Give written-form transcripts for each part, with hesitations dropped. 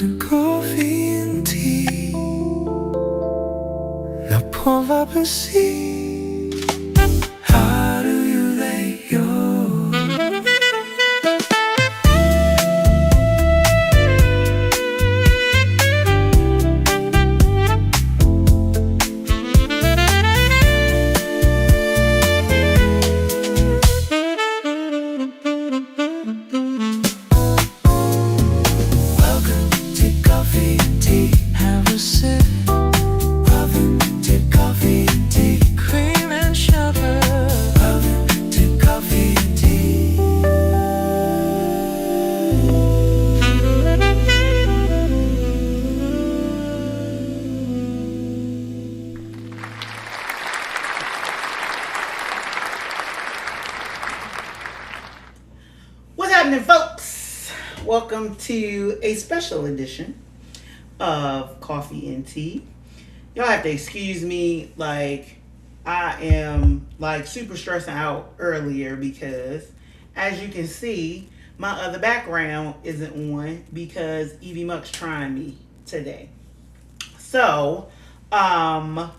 Welcome coffee and tea. Now pull up and see. How do you lay your welcome to coffee and tea. Have a sip. Welcome to coffee and tea. Cream and sugar. Welcome to coffee and tea. What's happening, folks? Welcome to a special edition of Coffee and Tea. Y'all have to excuse me, like, I am, like, super stressing out earlier because, as you can see, my other background isn't on because Evie Muck's trying me today. So, but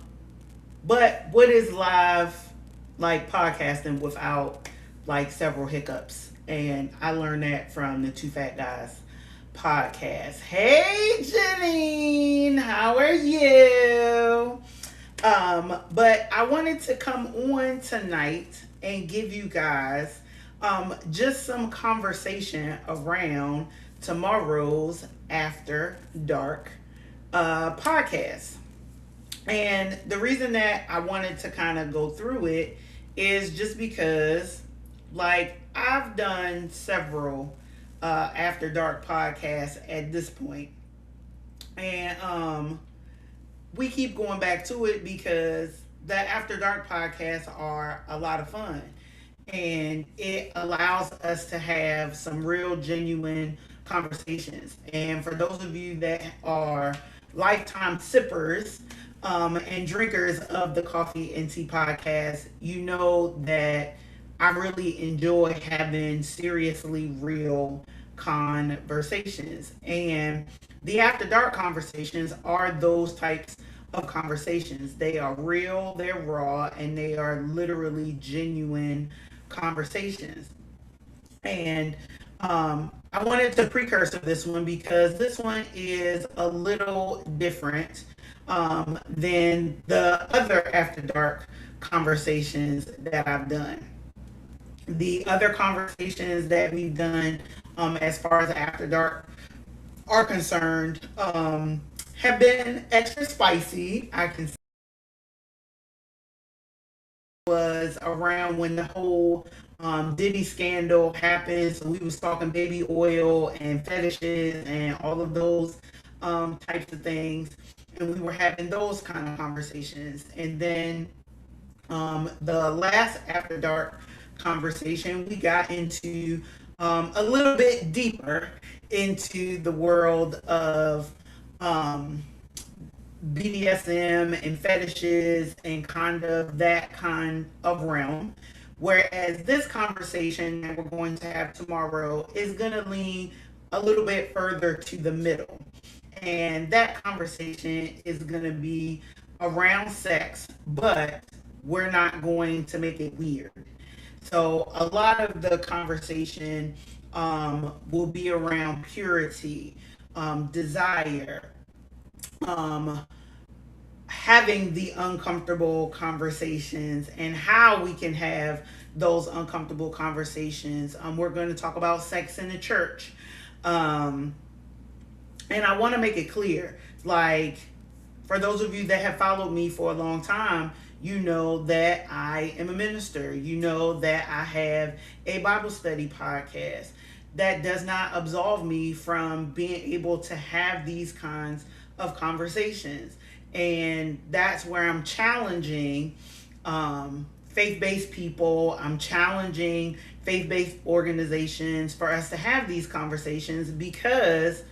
what is live, like, podcasting without, like, several hiccups? And I learned that from the Two Fat Guys podcast. Hey, Janine, how are you? But I wanted to come on tonight and give you guys just some conversation around tomorrow's After Dark podcast. And the reason that I wanted to kind of go through it is just because, like, I've done several After Dark podcasts at this point. And we keep going back to it because the After Dark podcasts are a lot of fun. And it allows us to have some real genuine conversations. And for those of you that are lifetime sippers and drinkers of the Coffee and Tea podcast, you know that I really enjoy having seriously real conversations. And the After Dark conversations are those types of conversations. They are real, they're raw, and they are literally genuine conversations. And I wanted to precursor this one because this one is a little different than the other After Dark conversations that I've done. The other conversations that we've done as far as After Dark are concerned have been extra spicy. I can say was around when the whole Diddy scandal happened. So we was talking baby oil and fetishes and all of those types of things. And we were having those kind of conversations. And then the last After Dark conversation, we got into a little bit deeper into the world of BDSM and fetishes and kind of that kind of realm. Whereas this conversation that we're going to have tomorrow is going to lean a little bit further to the middle. And that conversation is going to be around sex, but we're not going to make it weird. So a lot of the conversation will be around purity, desire, having the uncomfortable conversations and how we can have those uncomfortable conversations. We're going to talk about sex in the church. And I want to make it clear, like, for those of you that have followed me for a long time, you know that I am a minister. You know that I have a Bible study podcast. That does not absolve me from being able to have these kinds of conversations. And that's where I'm challenging faith-based people. I'm challenging faith-based organizations for us to have these conversations because,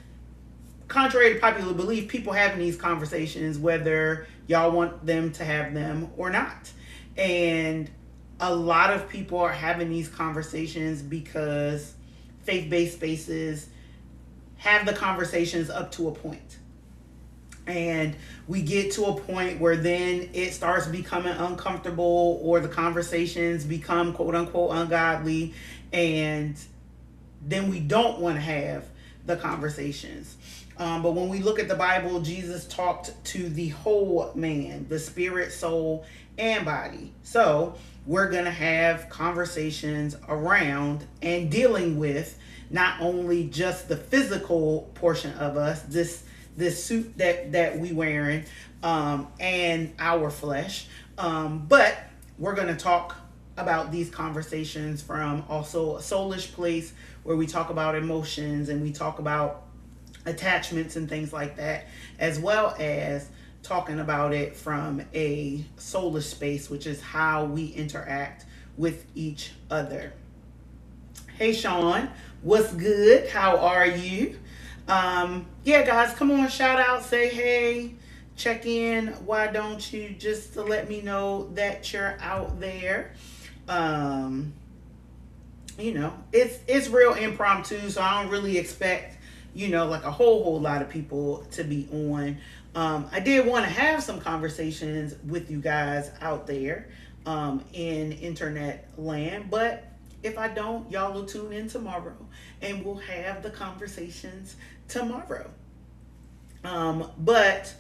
contrary to popular belief, people having these conversations whether y'all want them to have them or not. And a lot of people are having these conversations because faith-based spaces have the conversations up to a point. And we get to a point where then it starts becoming uncomfortable, or the conversations become quote unquote ungodly, and then we don't want to have the conversations. But when we look at the Bible, Jesus talked to the whole man, the spirit, soul, and body. So we're going to have conversations around and dealing with not only just the physical portion of us, this suit that we wearing, and our flesh, but we're going to talk about these conversations from also a soulish place, where we talk about emotions and we talk about attachments and things like that, as well as talking about it from a soulish space, which is how we interact with each other. Hey Sean, what's good? How are you? Yeah, guys, come on, shout out, say hey, check in. Why don't you, just to let me know that you're out there. You know, it's real impromptu, so I don't really expect, you know, like a whole lot of people to be on. I did want to have some conversations with you guys out there in internet land, but if I don't, y'all will tune in tomorrow and we'll have the conversations tomorrow. But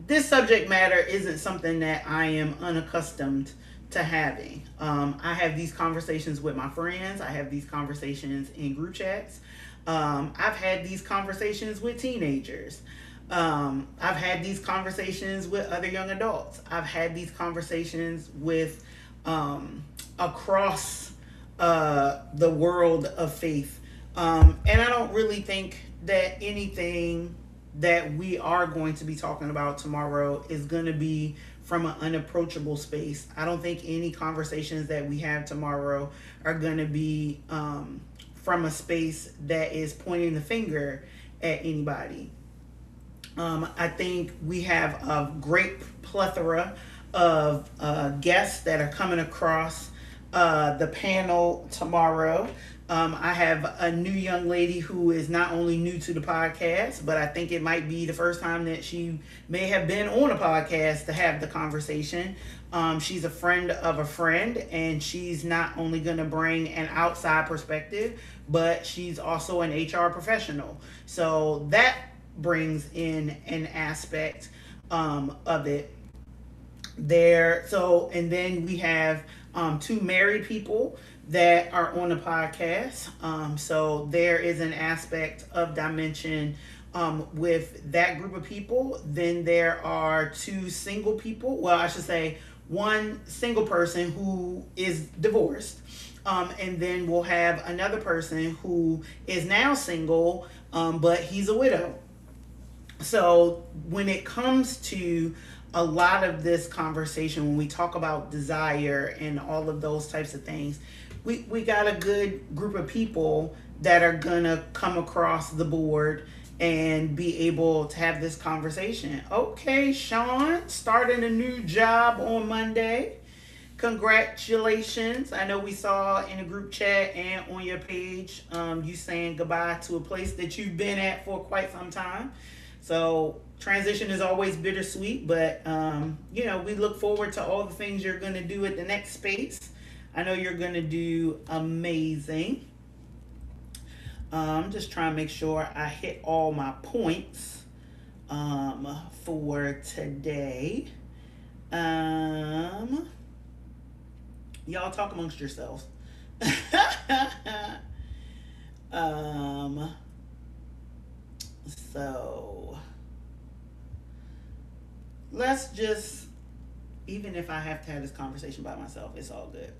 this subject matter isn't something that I am unaccustomed to having. I have these conversations with my friends. I have these conversations in group chats. I've had these conversations with teenagers. I've had these conversations with other young adults. I've had these conversations with across the world of faith. And I don't really think that anything that we are going to be talking about tomorrow is going to be from an unapproachable space. I don't think any conversations that we have tomorrow are going to be from a space that is pointing the finger at anybody. I think we have a great plethora of guests that are coming across the panel tomorrow. I have a new young lady who is not only new to the podcast, but I think it might be the first time that she may have been on a podcast to have the conversation. She's a friend of a friend, and she's not only going to bring an outside perspective, but she's also an HR professional. So that brings in an aspect of it there. So, and then we have two married people that are on the podcast. So there is an aspect of dimension with that group of people. Then there are two single people. Well, I should say one single person who is divorced. And then we'll have another person who is now single, but he's a widow. So when it comes to a lot of this conversation, when we talk about desire and all of those types of things, we got a good group of people that are gonna come across the board and be able to have this conversation. Okay, Sean, starting a new job on Monday. Congratulations. I know we saw in a group chat and on your page, you saying goodbye to a place that you've been at for quite some time. So transition is always bittersweet, but you know, we look forward to all the things you're going to do at the next space. I know you're going to do amazing. I'm just trying to make sure I hit all my points for today. Y'all talk amongst yourselves. So let's just, even if I have to have this conversation by myself, it's all good.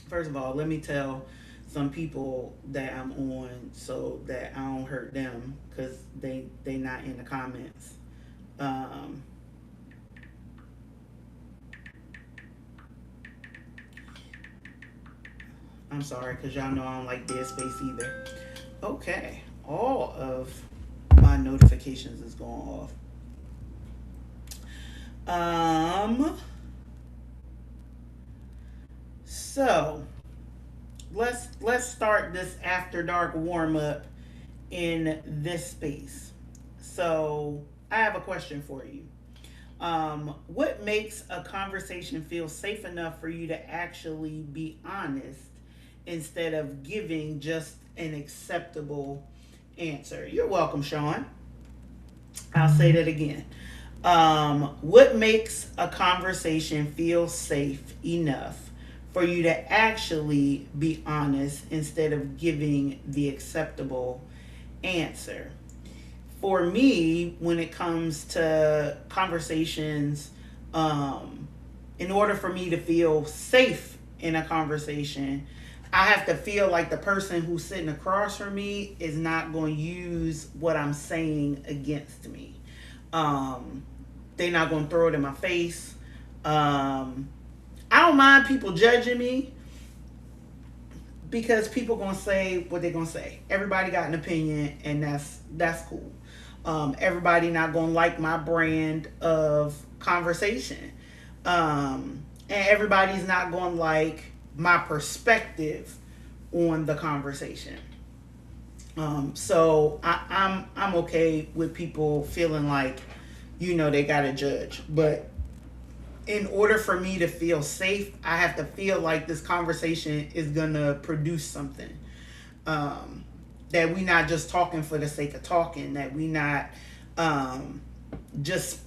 First of all, let me tell some people that I'm on so that I don't hurt them, because they not in the comments. I'm sorry, because y'all know I don't like dead space either. Okay, all of my notifications is going off. So let's start this after dark warm up in this space. So I have a question for you. What makes a conversation feel safe enough for you to actually be honest instead of giving just an acceptable answer? You're welcome, Sean. I'll say that again. What makes a conversation feel safe enough for you to actually be honest instead of giving the acceptable answer? For me, when it comes to conversations, in order for me to feel safe in a conversation, I have to feel like the person who's sitting across from me is not going to use what I'm saying against me. They're not going to throw it in my face. I don't mind people judging me because people going to say what they're going to say. Everybody got an opinion, and that's cool. Everybody not going to like my brand of conversation. And everybody's not going to like my perspective on the conversation. So I'm okay with people feeling like, they got to judge. But in order for me to feel safe, I have to feel like this conversation is going to produce something. That we not just talking for the sake of talking, that we not just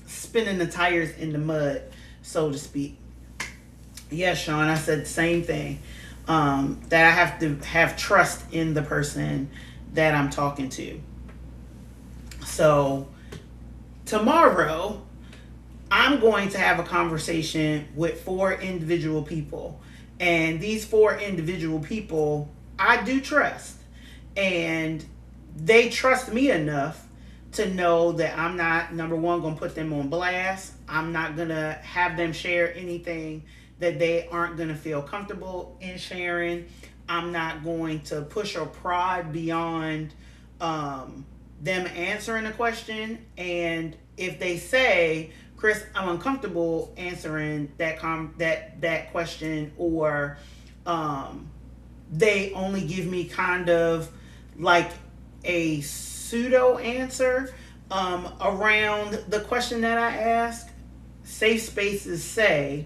spinning the tires in the mud, so to speak. Yeah, Sean, I said the same thing. That I have to have trust in the person that I'm talking to. So tomorrow, I'm going to have a conversation with 4 individual people. And these 4 individual people, I do trust. And they trust me enough to know that I'm not, number one, going to put them on blast. I'm not going to have them share anything that they aren't going to feel comfortable in sharing. I'm not going to push or prod beyond them answering a question. And if they say, Chris, I'm uncomfortable answering that question, or they only give me kind of like a pseudo answer around the question that I ask, safe spaces say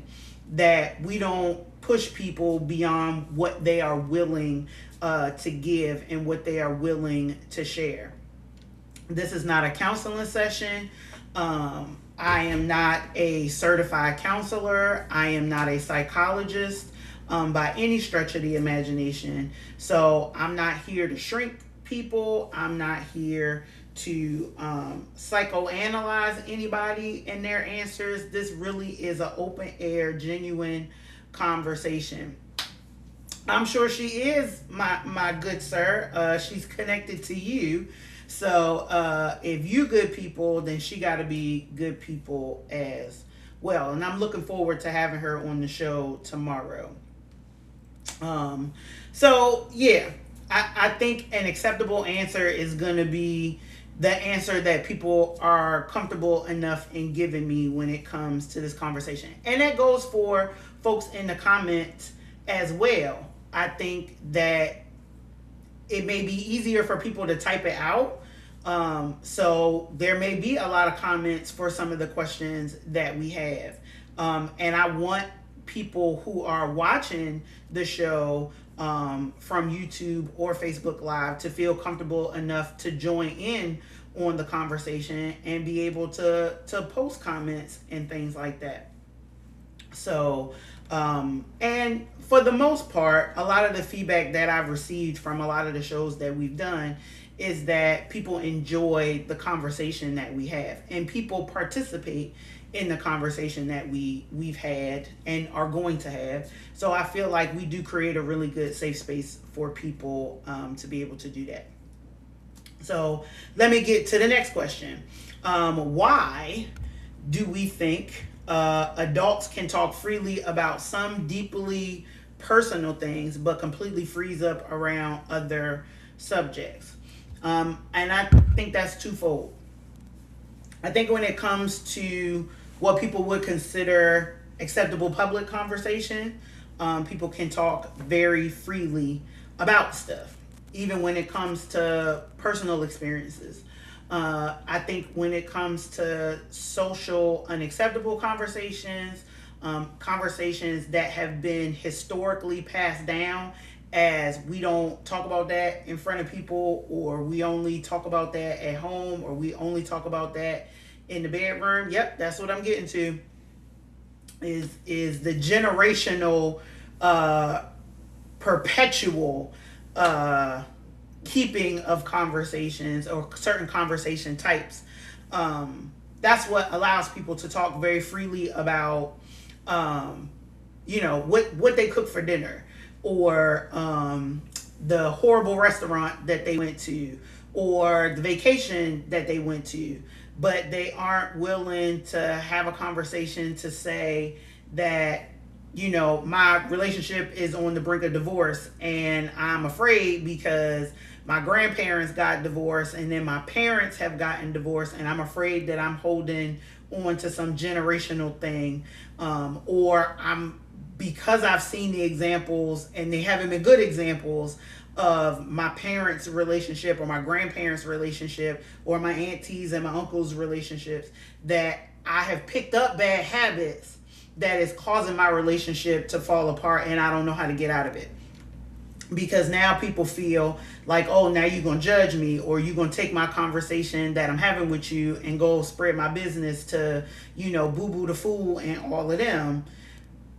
that we don't push people beyond what they are willing to give and what they are willing to share. This is not a counseling session. I am not a certified counselor. I am not a psychologist by any stretch of the imagination. So I'm not here to shrink people. I'm not here to psychoanalyze anybody and their answers. This really is an open air, genuine conversation. I'm sure she is, my good sir. She's connected to you. So if you good people, then she got to be good people as well. And I'm looking forward to having her on the show tomorrow. So yeah, I think an acceptable answer is going to be the answer that people are comfortable enough in giving me when it comes to this conversation. And that goes for folks in the comments as well. I think that it may be easier for people to type it out. So there may be a lot of comments for some of the questions that we have. And I want people who are watching the show from YouTube or Facebook Live to feel comfortable enough to join in on the conversation and be able to post comments and things like that. So, and for the most part, a lot of the feedback that I've received from a lot of the shows that we've done is that people enjoy the conversation that we have, and people participate in the conversation that we've had and are going to have. So I feel like we do create a really good safe space for people to be able to do that. So let me get to the next question. Why do we think adults can talk freely about some deeply personal things but completely freeze up around other subjects? And I think that's twofold. I think when it comes to what people would consider acceptable public conversation, people can talk very freely about stuff. even when it comes to personal experiences. I think when it comes to social unacceptable conversations, conversations that have been historically passed down as we don't talk about that in front of people, or we only talk about that at home, or we only talk about that in the bedroom. Yep, that's what I'm getting to. Is the generational, perpetual, keeping of conversations or certain conversation types. That's what allows people to talk very freely about, what they cook for dinner, or the horrible restaurant that they went to, or the vacation that they went to, but they aren't willing to have a conversation to say that, my relationship is on the brink of divorce, and I'm afraid because my grandparents got divorced, and then my parents have gotten divorced, and I'm afraid that I'm holding on to some generational thing, or because I've seen the examples and they haven't been good examples of my parents' relationship or my grandparents' relationship or my aunties and my uncles' relationships, that I have picked up bad habits that is causing my relationship to fall apart, and I don't know how to get out of it. Because now people feel like, oh, now you're going to judge me, or you're going to take my conversation that I'm having with you and go spread my business to, Boo Boo the Fool and all of them.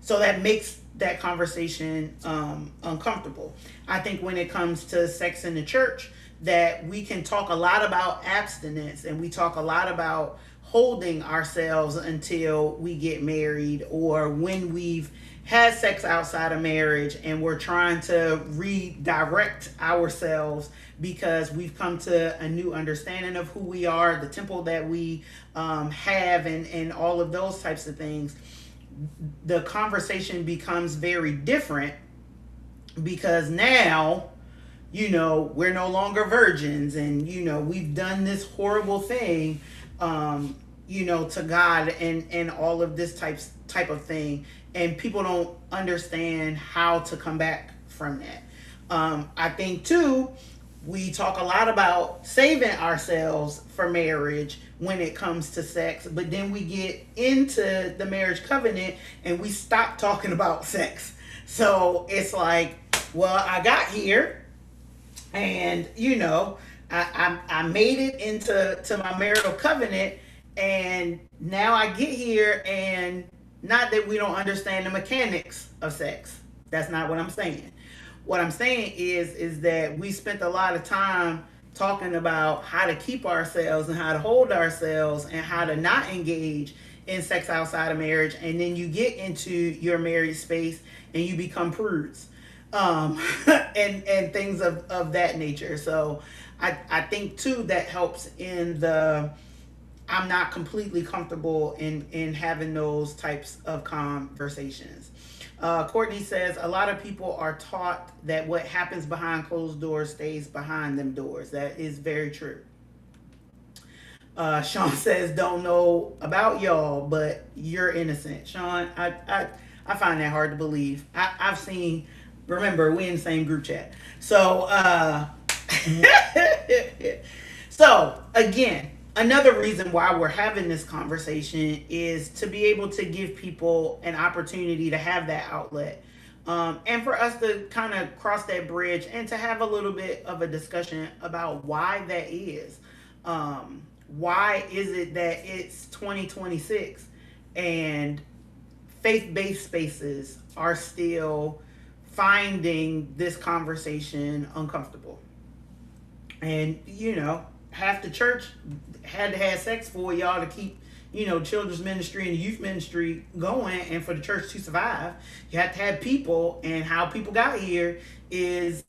So that makes that conversation uncomfortable. I think when it comes to sex in the church, that we can talk a lot about abstinence, and we talk a lot about holding ourselves until we get married, or when we've had sex outside of marriage and we're trying to redirect ourselves because we've come to a new understanding of who we are, the temple that we have, and all of those types of things. The conversation becomes very different, because now, we're no longer virgins, and, we've done this horrible thing, to God, and all of this type of thing. And people don't understand how to come back from that. I think too, we talk a lot about saving ourselves for marriage when it comes to sex, but then we get into the marriage covenant and we stop talking about sex. So it's like, well, I got here, and I made it into my marital covenant, and now I get here, and not that we don't understand the mechanics of sex. That's not what I'm saying. What I'm saying is that we spent a lot of time talking about how to keep ourselves and how to hold ourselves and how to not engage in sex outside of marriage, and then you get into your married space and you become prudes, and things of that nature. So I think too that helps in the, I'm not completely comfortable in having those types of conversations. Courtney says, a lot of people are taught that what happens behind closed doors stays behind them doors. That is very true. Sean says, don't know about y'all, but you're innocent. Sean, I find that hard to believe. I've seen, remember, we in the same group chat. So, so again, another reason why we're having this conversation is to be able to give people an opportunity to have that outlet, and for us to kind of cross that bridge and to have a little bit of a discussion about why that is. Why is it that it's 2026 and faith-based spaces are still finding this conversation uncomfortable? And, half the church had to have sex for y'all to keep, children's ministry and youth ministry going, and for the church to survive, you have to have people, and how people got here is,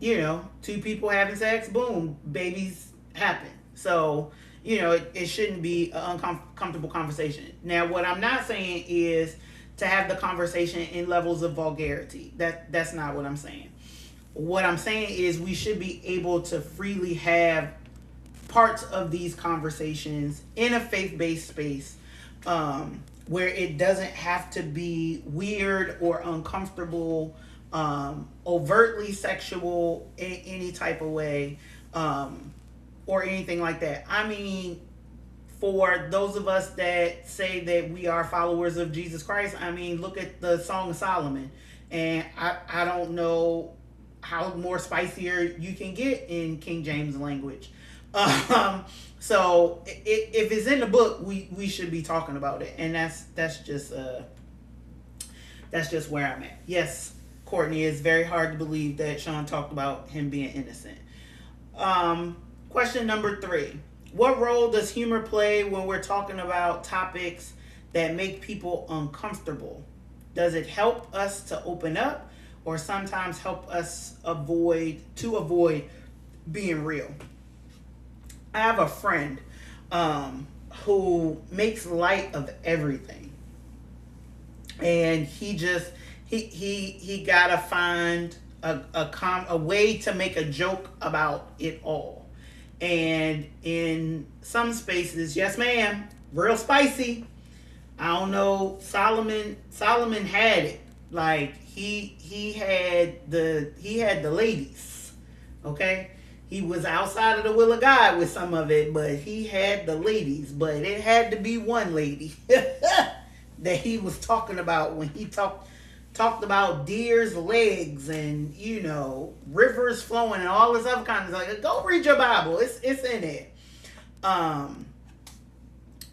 two people having sex, boom, babies happen. So, it shouldn't be an uncomfortable conversation. Now, what I'm not saying is to have the conversation in levels of vulgarity. That's not what I'm saying. What I'm saying is we should be able to freely have parts of these conversations in a faith-based space, where it doesn't have to be weird or uncomfortable, overtly sexual in any type of way, or anything like that. I mean, for those of us that say that we are followers of Jesus Christ, I mean, look at the Song of Solomon. And I don't know how more spicier you can get in King James language. So if it's in the book, we should be talking about it. And that's just where I'm at. Yes, Courtney, it's very hard to believe that Sean talked about him being innocent. Question number 3. What role does humor play when we're talking about topics that make people uncomfortable? Does it help us to open up, or sometimes help us avoid being real? I have a friend who makes light of everything, and he gotta find a way to make a joke about it all. And in some spaces, yes ma'am, real spicy. I don't know, Solomon had it. Like he had the ladies. Okay? He was outside of the will of God with some of it, but he had the ladies. But it had to be one lady that he was talking about when he talked about deer's legs and, rivers flowing and all this other kind of stuff. Like, go read your Bible. It's in it.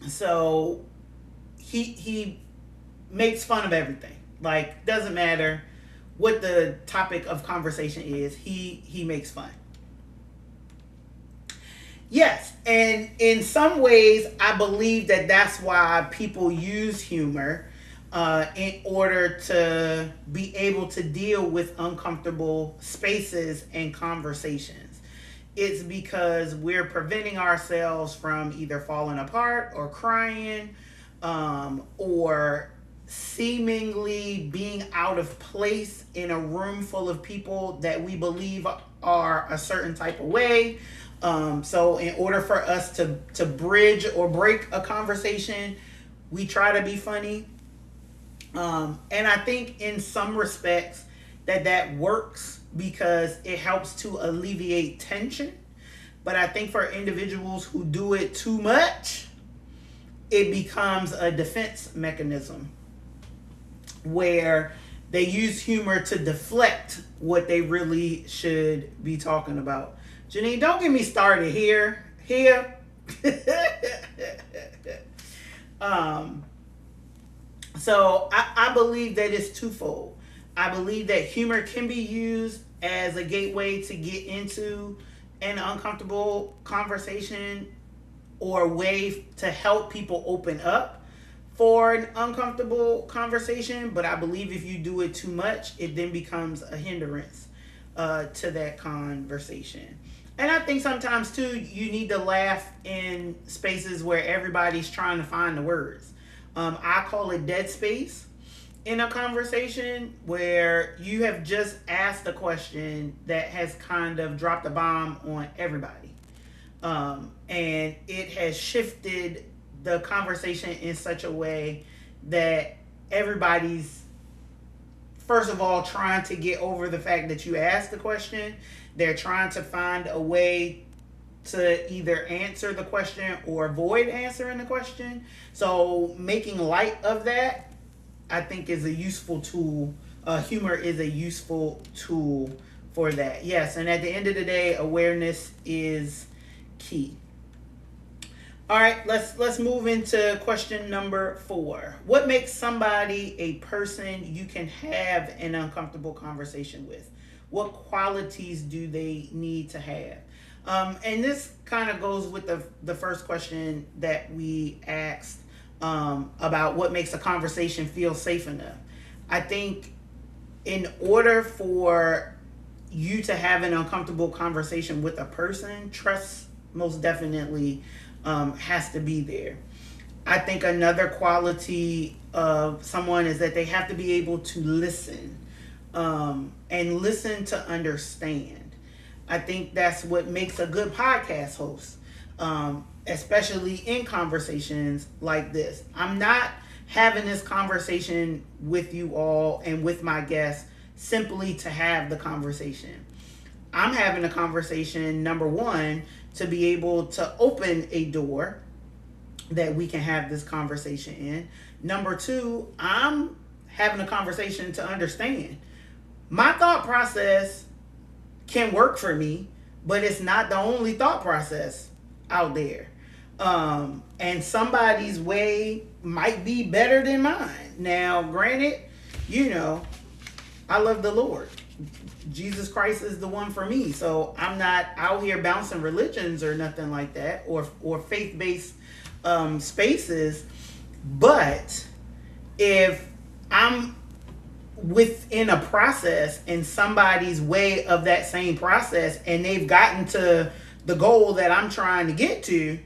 So he makes fun of everything. Like, doesn't matter what the topic of conversation is, he makes fun. Yes, and in some ways, I believe that that's why people use humor in order to be able to deal with uncomfortable spaces and conversations. It's because we're preventing ourselves from either falling apart or crying, or seemingly being out of place in a room full of people that we believe are a certain type of way. So in order for us to bridge or break a conversation, we try to be funny. And I think in some respects that works because it helps to alleviate tension. But I think for individuals who do it too much, it becomes a defense mechanism where they use humor to deflect what they really should be talking about. Janine, don't get me started here. So I believe that it's twofold. I believe that humor can be used as a gateway to get into an uncomfortable conversation or a way to help people open up for an uncomfortable conversation. But I believe if you do it too much, it then becomes a hindrance to that conversation. And I think sometimes too, you need to laugh in spaces where everybody's trying to find the words. I call it dead space in a conversation where you have just asked a question that has kind of dropped a bomb on everybody. And it has shifted the conversation in such a way that everybody's, first of all, trying to get over the fact that you asked the question. They're trying to find a way to either answer the question or avoid answering the question. So making light of that, I think, is a useful tool. Humor is a useful tool for that. Yes, and at the end of the day, awareness is key. All right, let's move into question number 4. What makes somebody a person you can have an uncomfortable conversation with? What qualities do they need to have? And this kind of goes with the first question that we asked about what makes a conversation feel safe enough. I think in order for you to have an uncomfortable conversation with a person, trust most definitely has to be there. I think another quality of someone is that they have to be able to listen, and listen to understand. I think that's what makes a good podcast host, especially in conversations like this. I'm not having this conversation with you all and with my guests simply to have the conversation. I'm having a conversation, number one, to be able to open a door that we can have this conversation in. Number two, I'm having a conversation to understand. My thought process can work for me, but it's not the only thought process out there. And somebody's way might be better than mine. Now, granted, I love the Lord. Jesus Christ is the one for me. So I'm not out here bouncing religions or nothing like that, or faith-based spaces. But if I'm within a process and somebody's way of that same process and they've gotten to the goal that I'm trying to get to,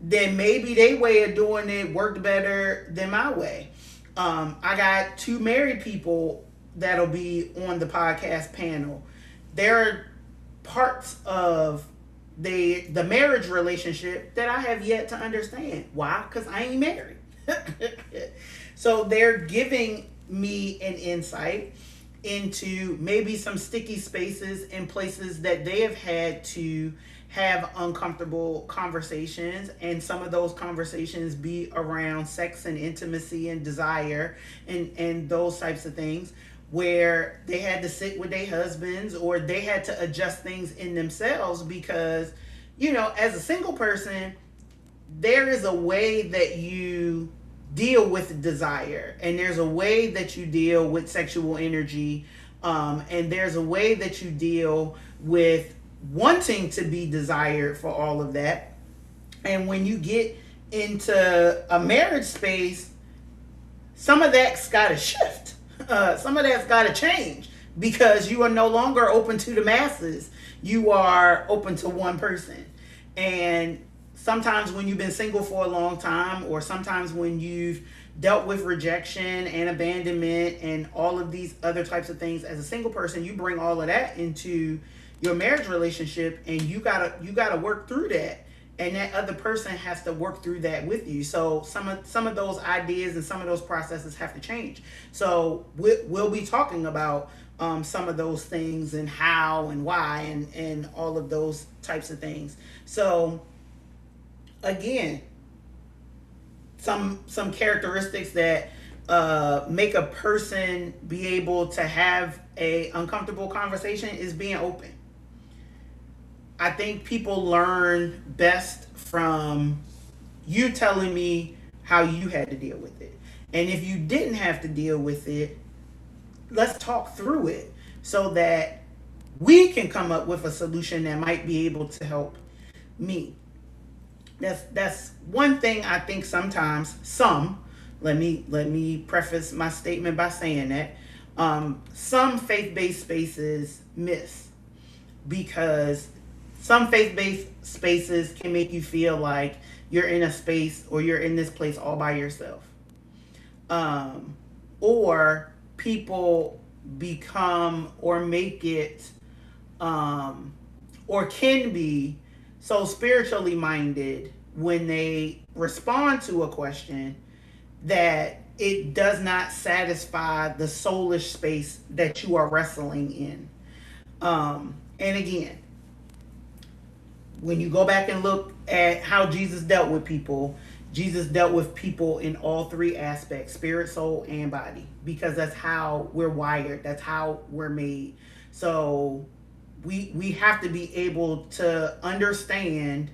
then maybe their way of doing it worked better than my way. I got 2 married people that'll be on the podcast panel. There are parts of the marriage relationship that I have yet to understand. Why? Because I ain't married. So they're giving me an insight into maybe some sticky spaces and places that they have had to have uncomfortable conversations, and some of those conversations be around sex and intimacy and desire and those types of things, where they had to sit with their husbands or they had to adjust things in themselves because, as a single person, there is a way that you deal with desire, and there's a way that you deal with sexual energy, and there's a way that you deal with wanting to be desired for all of that. And when you get into a marriage space, some of that's got to shift. Some of that's got to change, because you are no longer open to the masses. You are open to one person. And sometimes when you've been single for a long time, or sometimes when you've dealt with rejection and abandonment and all of these other types of things as a single person, you bring all of that into your marriage relationship, and you gotta work through that, and that other person has to work through that with you. So some of those ideas and some of those processes have to change. So we'll be talking about some of those things and how and why and all of those types of things. So again, some characteristics that make a person be able to have a uncomfortable conversation is being open. I think people learn best from you telling me how you had to deal with it. And if you didn't have to deal with it, let's talk through it so that we can come up with a solution that might be able to help me. That's one thing I think sometimes let me preface my statement by saying that some faith-based spaces miss, because some faith-based spaces can make you feel like you're in a space or you're in this place all by yourself. Or people become or make it or can be so spiritually minded when they respond to a question that it does not satisfy the soulish space that you are wrestling in. And again, when you go back and look at how Jesus dealt with people, Jesus dealt with people in all 3 aspects: spirit, soul, and body, because that's how we're wired. That's how we're made. So we have to be able to understand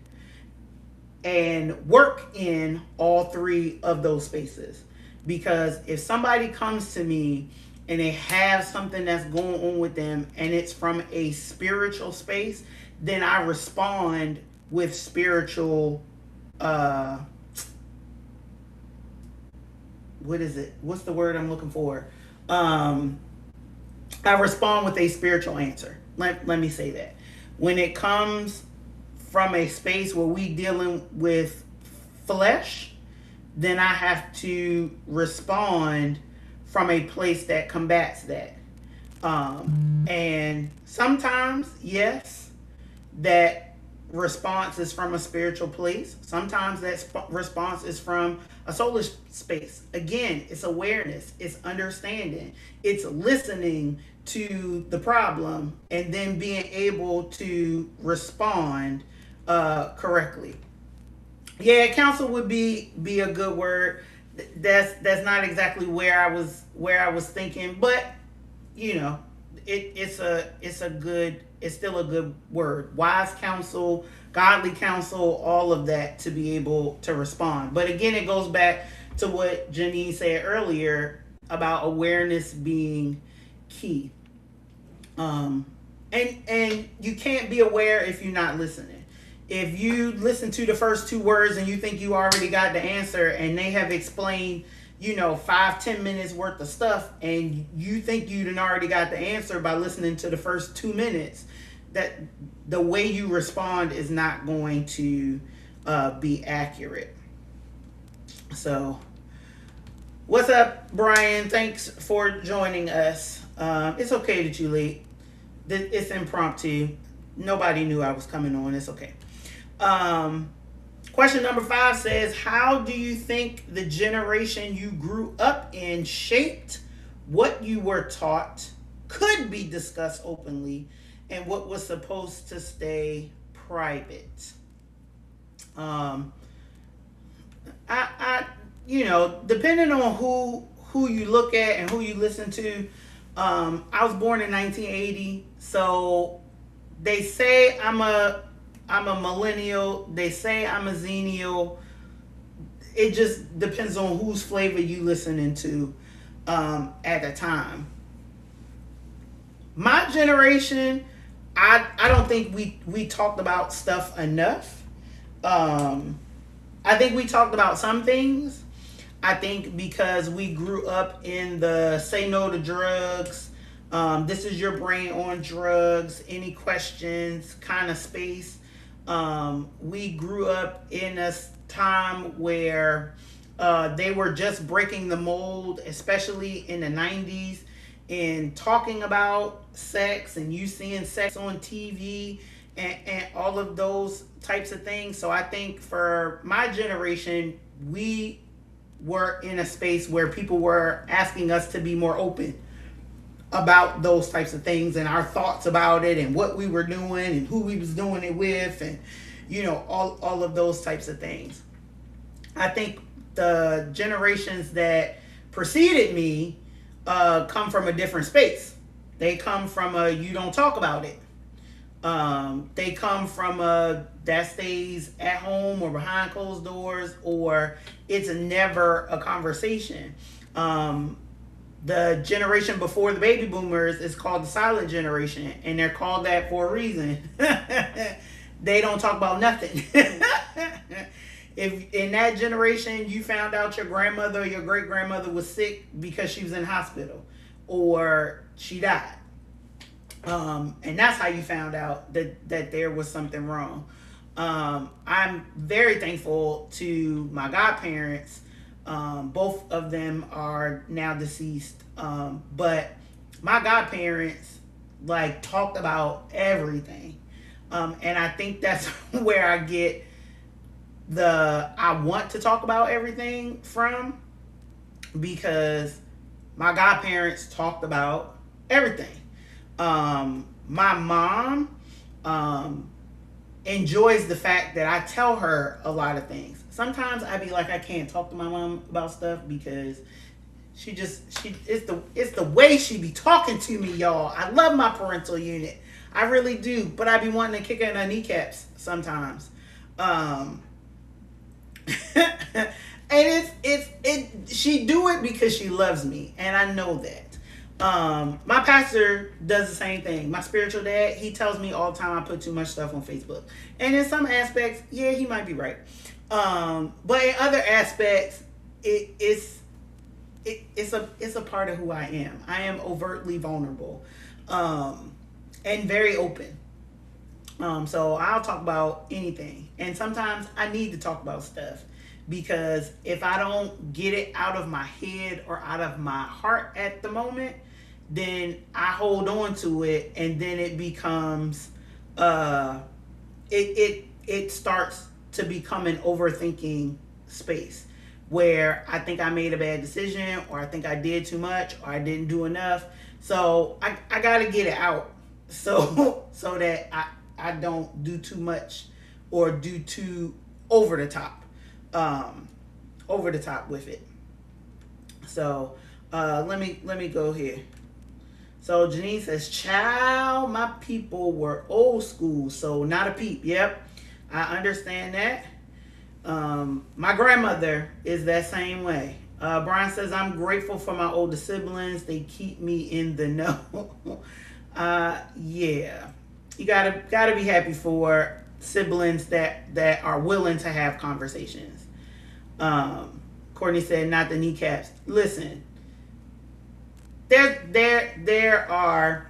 and work in all 3 of those spaces. Because if somebody comes to me and they have something that's going on with them and it's from a spiritual space, then I respond with spiritual, what's the word I'm looking for? I respond with a spiritual answer. Let me say that. When it comes from a space where we dealing with flesh, then I have to respond from a place that combats that. And sometimes, yes, that response is from a spiritual place. Sometimes that response is from A soulish space, again, it's awareness, it's understanding, it's listening to the problem and then being able to respond correctly. Yeah, counsel would be a good word. That's not exactly where I was thinking, but you know, it's still a good word. Wise counsel, godly counsel, all of that to be able to respond. But again, it goes back to what Janine said earlier about awareness being key. And you can't be aware if you're not listening. If you listen to the first two words and you think you already got the answer, and they have explained, 5-10 minutes worth of stuff, and you think you done already got the answer by listening to the first 2 minutes, that the way you respond is not going to be accurate. So, what's up, Brian? Thanks for joining us. It's okay that you late. It's impromptu. Nobody knew I was coming on. It's okay. Question number 5 says, how do you think the generation you grew up in shaped what you were taught, could be discussed openly, and what was supposed to stay private? Depending on who you look at and who you listen to, I was born in 1980, so they say I'm a millennial. They say I'm a zennial. It just depends on whose flavor you listening to at the time. My generation, I don't think we talked about stuff enough. I think we talked about some things. I think because we grew up in the say no to drugs, this is your brain on drugs, any questions kind of space. We grew up in a time where they were just breaking the mold, especially in the 90s, and talking about sex, and you seeing sex on TV and all of those types of things. So I think for my generation, we were in a space where people were asking us to be more open about those types of things and our thoughts about it and what we were doing and who we was doing it with, and all of those types of things. I think the generations that preceded me come from a different space. They come from a you don't talk about it. They come from a that stays at home or behind closed doors, or it's never a conversation. The generation before the baby boomers is called the silent generation, and they're called that for a reason. They don't talk about nothing. If in that generation you found out your grandmother or your great grandmother was sick because she was in hospital or she died, and that's how you found out that there was something wrong. I'm very thankful to my godparents. Both of them are now deceased. But my godparents talked about everything. And I think that's where I get I want to talk about everything from, because my godparents talked about everything. My mom, enjoys the fact that I tell her a lot of things. Sometimes I be like, I can't talk to my mom about stuff because it's the way she be talking to me, y'all. I love my parental unit. I really do, but I be wanting to kick her in her kneecaps sometimes. And she do it because she loves me, and I know that. My pastor does the same thing. My spiritual dad, he tells me all the time I put too much stuff on Facebook. And in some aspects, yeah, he might be right. But in other aspects, it's a part of who I am. I am overtly vulnerable, and very open. So I'll talk about anything. And sometimes I need to talk about stuff, because if I don't get it out of my head or out of my heart at the moment, then I hold on to it, and then it becomes it starts to become an overthinking space where I think I made a bad decision, or I think I did too much, or I didn't do enough. So I gotta get it out, so that I don't do too much or do too over the top, with it. So let me go here. So Janine says, "Child, my people were old school, so not a peep." Yep, I understand that. My grandmother is that same way. Brian says, "I'm grateful for my older siblings. They keep me in the know." Yeah, you gotta be happy for siblings that are willing to have conversations. Courtney said, "Not the kneecaps." Listen, there are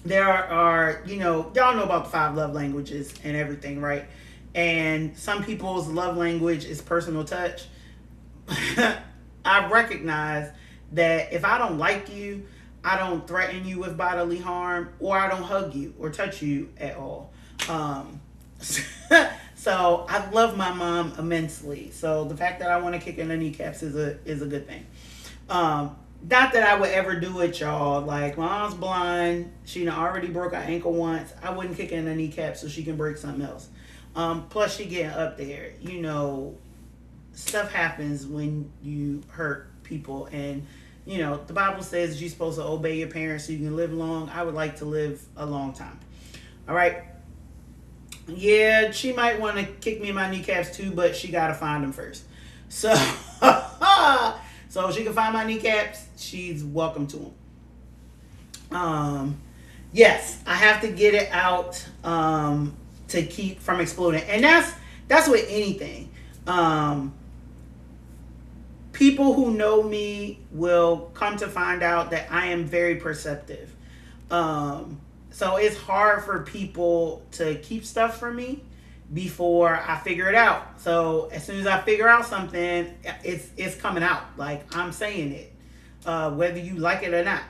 y'all know about the 5 love languages and everything, right? And some people's love language is personal touch. I recognize that if I don't like you, I don't threaten you with bodily harm, or I don't hug you or touch you at all. So I love my mom immensely. So the fact that I want to kick in the kneecaps is a good thing. Not that I would ever do it, y'all. Like, my mom's blind. She already broke her ankle once. I wouldn't kick in the kneecaps so she can break something else. Plus, she getting up there. Stuff happens when you hurt people. And, the Bible says you're supposed to obey your parents so you can live long. I would like to live a long time. All right. Yeah, she might want to kick me in my kneecaps too, but she got to find them first. So, so if she can find my kneecaps, she's welcome to them. Yes, I have to get it out to keep from exploding. And that's with anything. People who know me will come to find out that I am very perceptive. So it's hard for people to keep stuff from me before I figure it out. So as soon as I figure out something, it's coming out. Like, I'm saying it, whether you like it or not.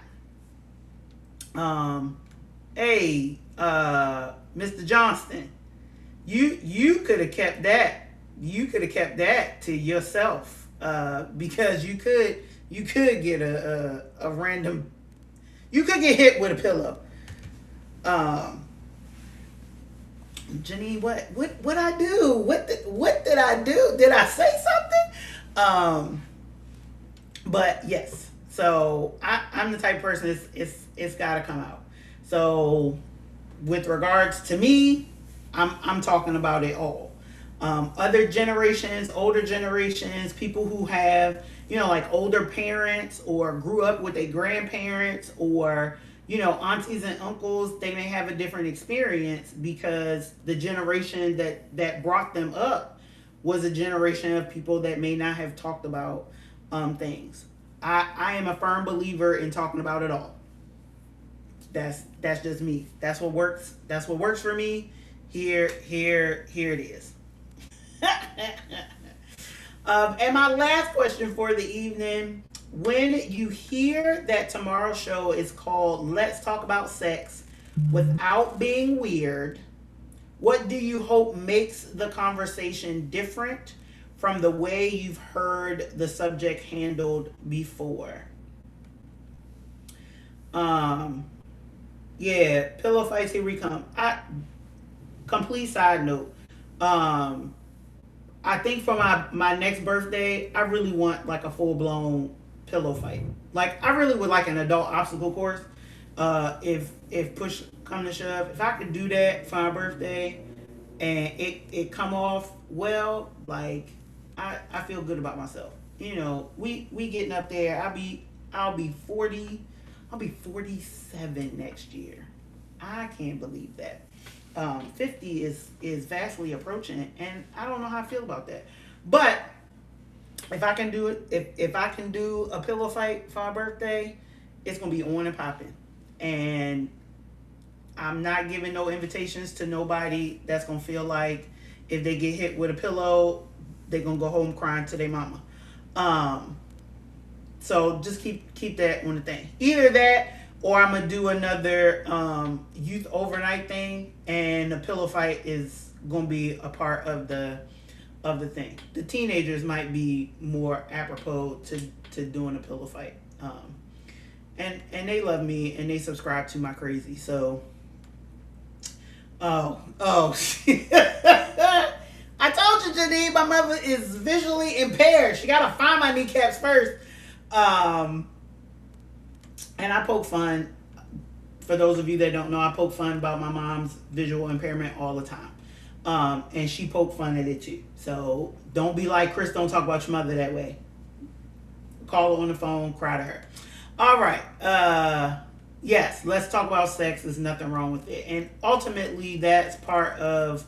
Hey, Mr. Johnston, you could have kept that. You could have kept that to yourself, because you could get a random. You could get hit with a pillow. Janine, what I do? What did I do? Did I say something? But yes. So I'm the type of person it's gotta come out. So with regards to me, I'm talking about it all. Other generations, older generations, people who have, like older parents or grew up with their grandparents, or aunties and uncles, they may have a different experience because the generation that brought them up was a generation of people that may not have talked about things. I am a firm believer in talking about it all. That's just me. That's what works. That's what works for me. Here it is. And my last question for the evening: when you hear that tomorrow's show is called "Let's Talk About Sex Without Being Weird," what do you hope makes the conversation different from the way you've heard the subject handled before? Yeah, pillow fights, here we come. Complete side note. I think for my next birthday, I really want like a full-blown pillow fight. Like, I really would like an adult obstacle course. If push come to shove, if I could do that for my birthday and it come off well, like, I feel good about myself. We getting up there. I'll be 40. I'll be 47 next year. I can't believe that. 50 is vastly approaching, and I don't know how I feel about that. But if I can do it, if I can do a pillow fight for my birthday, it's gonna be on and popping. And I'm not giving no invitations to nobody that's gonna feel like if they get hit with a pillow, they're gonna go home crying to their mama. So just keep that on the thing. Either that, or I'm gonna do another youth overnight thing, and the pillow fight is gonna be a part of the of the thing. The teenagers might be more apropos to doing a pillow fight. And they love me and they subscribe to my crazy. So, oh. I told you, Janine, my mother is visually impaired. She gotta find my kneecaps first. And I poke fun. For those of you that don't know, I poke fun about my mom's visual impairment all the time. And she poked fun at it too. So don't be like, Chris, don't talk about your mother that way. Call her on the phone, cry to her. All right. Yes, let's talk about sex. There's nothing wrong with it. And ultimately, that's part of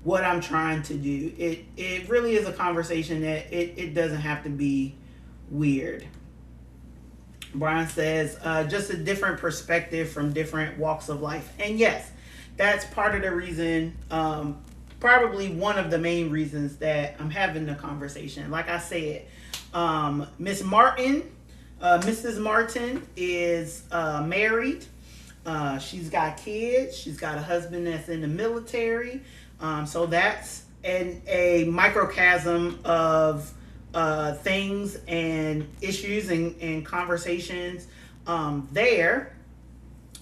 what I'm trying to do. It really is a conversation that it doesn't have to be weird. Brian says, just a different perspective from different walks of life. And yes, that's part of the reason, probably one of the main reasons that I'm having the conversation. Like I said, Mrs. Martin is married. She's got kids. She's got a husband that's in the military. So that's a microcosm of things and issues and conversations there.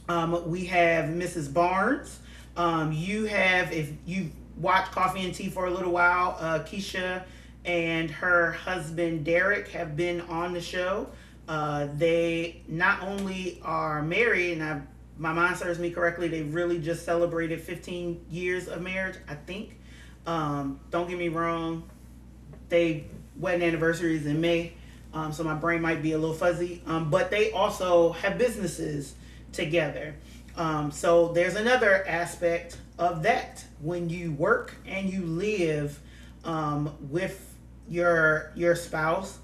We have Mrs. Barnes. You have, if you've watched Coffee and Tea for a little while, Keisha and her husband Derek have been on the show. They not only are married, and my mind serves me correctly, they really just celebrated 15 years of marriage, I think. Don't get me wrong, they wedding anniversary is in May, so my brain might be a little fuzzy, but they also have businesses together. So there's another aspect of that. When you work and you live with your spouse,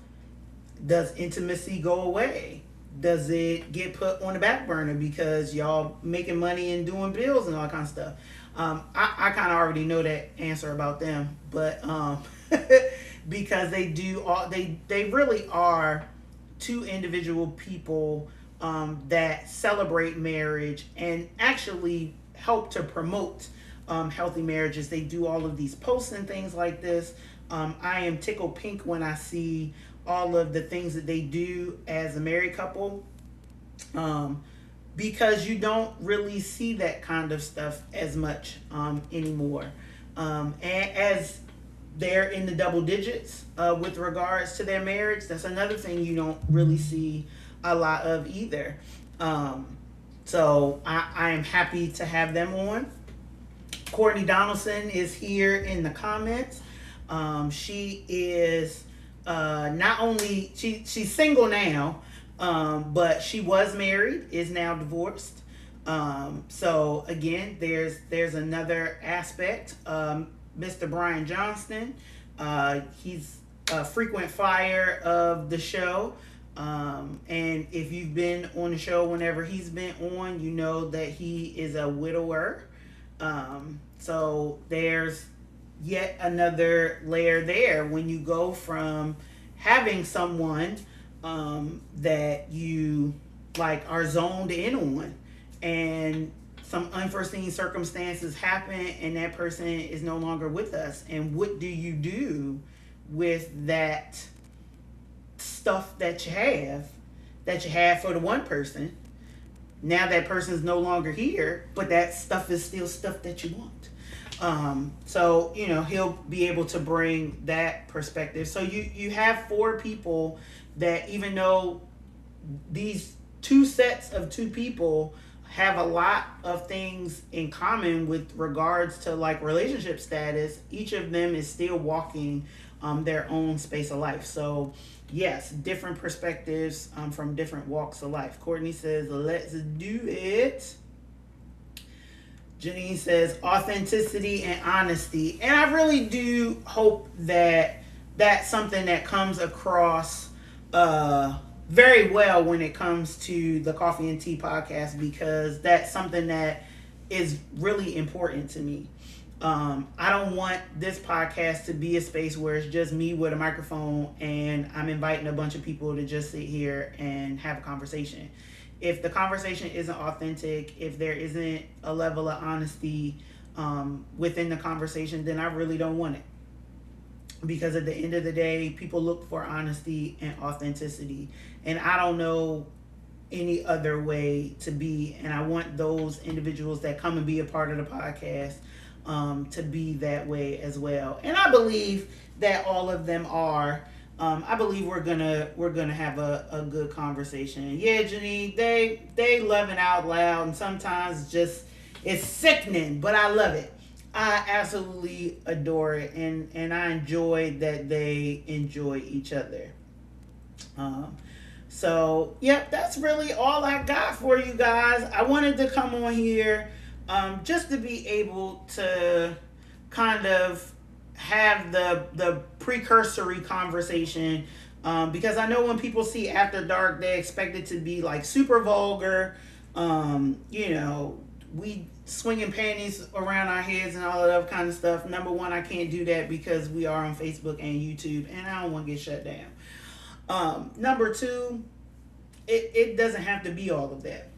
does intimacy go away? Does it get put on the back burner because y'all making money and doing bills and all that kind of stuff? I kind of already know that answer about them, but because they really are two individual people that celebrate marriage and actually help to promote healthy marriages. They do all of these posts and things like this. I am tickled pink when I see all of the things that they do as a married couple, because you don't really see that kind of stuff as much anymore. And as they're in the double digits with regards to their marriage, that's another thing you don't really see a lot of either. So I am happy to have them on. Courtney Donaldson is here in the comments. She is not only she's single now, but she was married, is now divorced. So again, there's another aspect. Mr. Brian Johnston, he's a frequent flyer of the show. And if you've been on the show whenever he's been on, you know that he is a widower. So there's yet another layer there when you go from having someone that you like are zoned in on, and some unforeseen circumstances happen and that person is no longer with us. And what do you do with that stuff that you have for the one person? Now that person's no longer here, but that stuff is still stuff that you want. So, he'll be able to bring that perspective. So you have four people that, even though these two sets of two people have a lot of things in common with regards to like relationship status, each of them is still walking their own space of life. So yes, different perspectives from different walks of life. Courtney says, let's do it. Janine says, authenticity and honesty. And I really do hope that that's something that comes across very well when it comes to the Coffee and Tea podcast, because that's something that is really important to me. I don't want this podcast to be a space where it's just me with a microphone and I'm inviting a bunch of people to just sit here and have a conversation. If the conversation isn't authentic, if there isn't a level of honesty within the conversation, then I really don't want it. because at the end of the day, people look for honesty and authenticity. And I don't know any other way to be. And I want those individuals that come and be a part of the podcast to be that way as well. And I believe that all of them are. I believe we're gonna have a good conversation. Yeah, Janine, they loving out loud, and sometimes it's sickening, but I love it. I absolutely adore it, and I enjoy that they enjoy each other. So, yep, that's really all I got for you guys. I wanted to come on here just to be able to kind of have the precursory conversation, because I know when people see After Dark, they expect it to be like super vulgar. We swinging panties around our heads and all of that kind of stuff. Number one, I can't do that because we are on Facebook and YouTube, and I don't want to get shut down. Number two, it doesn't have to be all of that.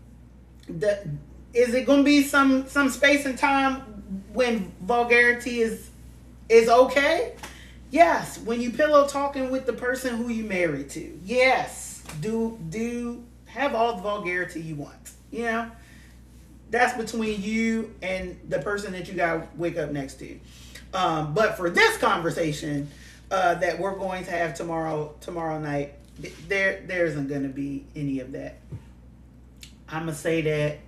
Is it going to be some space and time when vulgarity is okay? Yes. When you pillow talking with the person who you married to, yes. Do have all the vulgarity you want. That's between you and the person that you got to wake up next to. But for this conversation that we're going to have tomorrow night, there isn't going to be any of that. I'm going to say that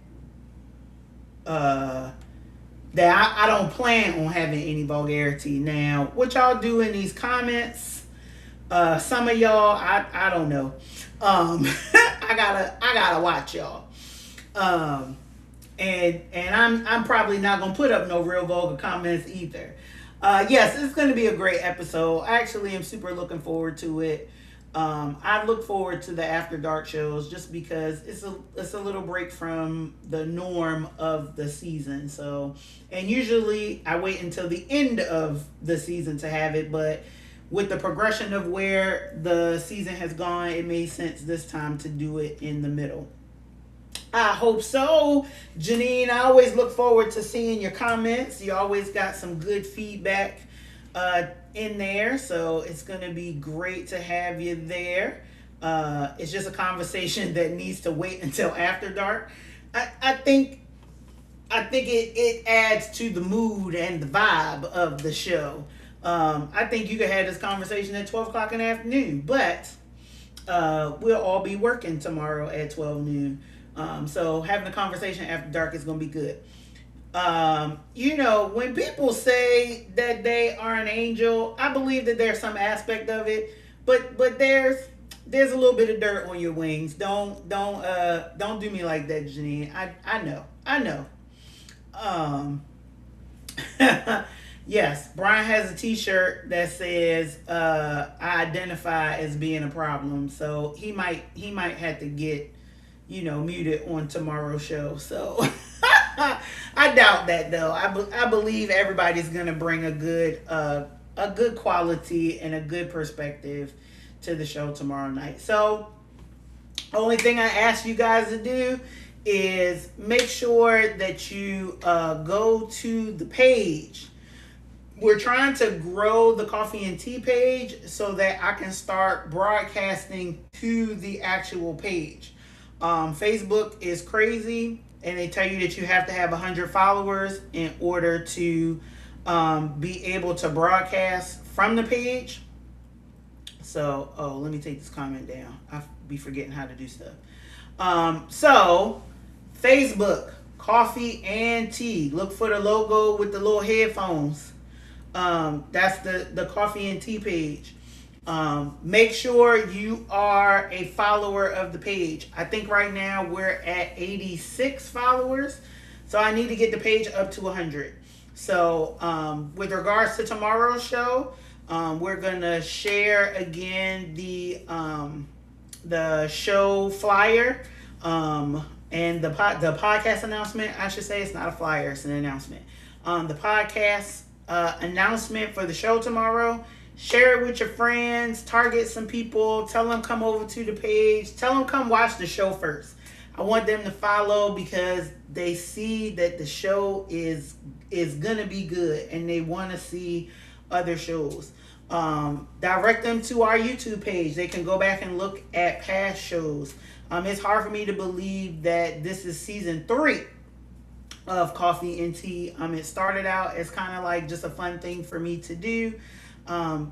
I don't plan on having any vulgarity. Now, what y'all do in these comments, some of y'all, I don't know. I gotta watch y'all. And I'm probably not gonna put up no real vulgar comments either. Yes, it's gonna be a great episode. I actually am super looking forward to it. I look forward to the After Dark shows just because it's a little break from the norm of the season. So, and usually I wait until the end of the season to have it, but with the progression of where the season has gone, it made sense this time to do it in the middle. I hope so. Janine, I always look forward to seeing your comments. You always got some good feedback in there, so it's going to be great to have you there. It's just a conversation that needs to wait until After Dark. I think it adds to the mood and the vibe of the show. I think you could have this conversation at 12 o'clock in the afternoon, but we'll all be working tomorrow at 12 noon. So having a conversation after dark is going to be good. When people say that they are an angel, I believe that there's some aspect of it, but there's a little bit of dirt on your wings. Don't do me like that, Janine. I know. Yes, Brian has a t-shirt that says I identify as being a problem, so he might have to get muted on tomorrow's show. So I doubt that, though. I believe everybody's gonna bring a good quality and a good perspective to the show tomorrow night. So only thing I ask you guys to do is make sure that you go to the page. We're trying to grow the Coffee and Tea page so that I can start broadcasting to the actual page. Facebook is crazy, and they tell you that you have to have 100 followers in order to be able to broadcast from the page. So, let me take this comment down. I be forgetting how to do stuff. So, Facebook, Coffee and Tea. Look for the logo with the little headphones. That's the Coffee and Tea page. Make sure you are a follower of the page. I think right now we're at 86 followers. So I need to get the page up to 100. So with regards to tomorrow's show, we're going to share again the show flyer and the podcast announcement. I should say it's not a flyer, it's an announcement. The podcast announcement for the show tomorrow. Share it with your friends, target some people, tell them come over to the page, tell them come watch the show first. I want them to follow because they see that the show is gonna be good and they want to see other shows. Direct them to our YouTube page. They can go back and look at past shows. It's hard for me to believe that this is season 3 of Coffee and Tea. It started out as kind of like just a fun thing for me to do,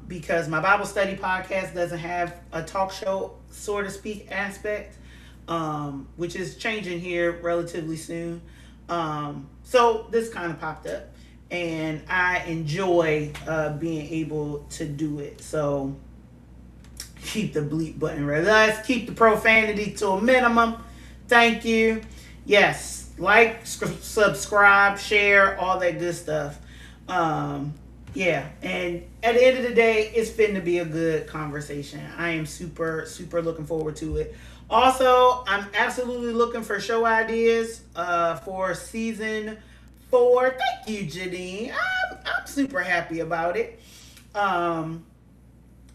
because my Bible study podcast doesn't have a talk show, so to speak, aspect, which is changing here relatively soon. So this kind of popped up, and I enjoy being able to do it. So keep the bleep button ready. Let's keep the profanity to a minimum. Thank you. Yes. Like, subscribe, share, all that good stuff. Yeah, and at the end of the day, it's finna be a good conversation. I am super, super looking forward to it. Also, I'm absolutely looking for show ideas for season 4. Thank you, Janine. I'm super happy about it.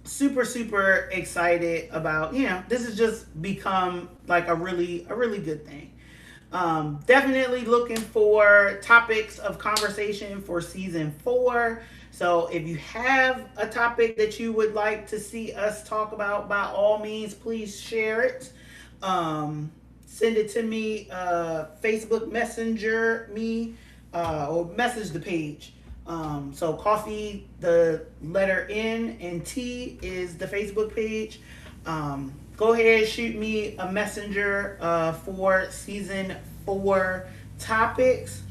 Super, super excited about, this has just become like a really good thing. Definitely looking for topics of conversation for season 4. So if you have a topic that you would like to see us talk about, by all means, please share it. Send it to me, Facebook Messenger me, or message the page. So Coffee, the letter N, and T is the Facebook page. Go ahead, shoot me a messenger for season 4 topics.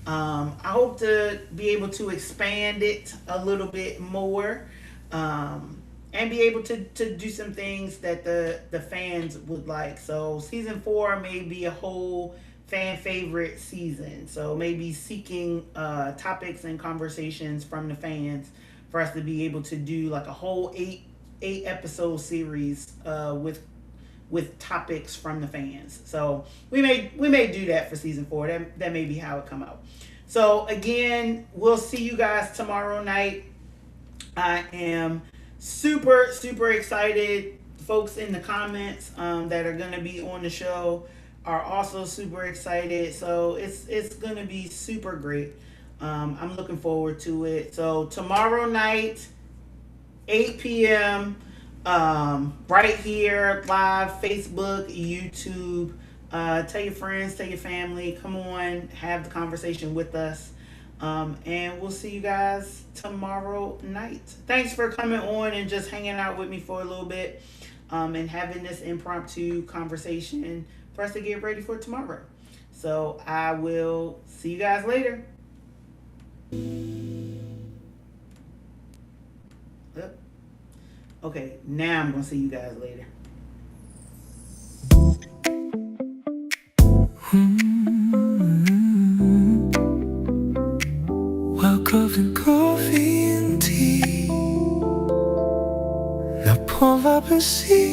I hope to be able to expand it a little bit more, and be able to do some things that the fans would like. So season 4 may be a whole fan favorite season. So maybe seeking topics and conversations from the fans for us to be able to do like a whole 8 episode series with topics from the fans. So we may do that for season 4. That may be how it come out. So again, we'll see you guys tomorrow night. I am super, super excited. Folks in the comments that are gonna be on the show are also super excited. So it's gonna be super great. I'm looking forward to it. So tomorrow night, 8 p.m. Right here, live, Facebook, YouTube. Tell your friends, tell your family, come on, have the conversation with us. And we'll see you guys tomorrow night. Thanks for coming on and just hanging out with me for a little bit, and having this impromptu conversation for us to get ready for tomorrow. So I will see you guys later. Okay, now I'm going to see you guys later. Welcome to Coffee and Tea. Now pull up and see.